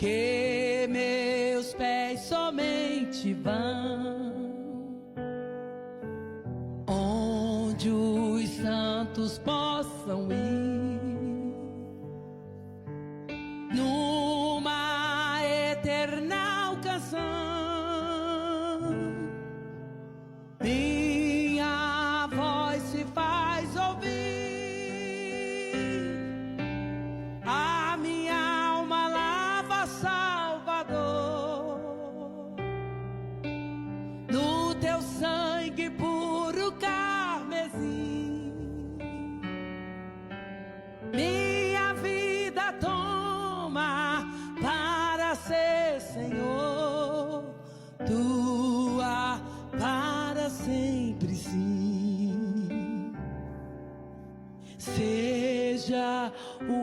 que meus pés somente vão onde os santos possam ir, numa eterna canção. Minha voz se faz ouvir, a minha alma lava Salvador, no teu sangue puro carmesim. Minha vida toma para ser Senhor, tua para sempre sim. Seja o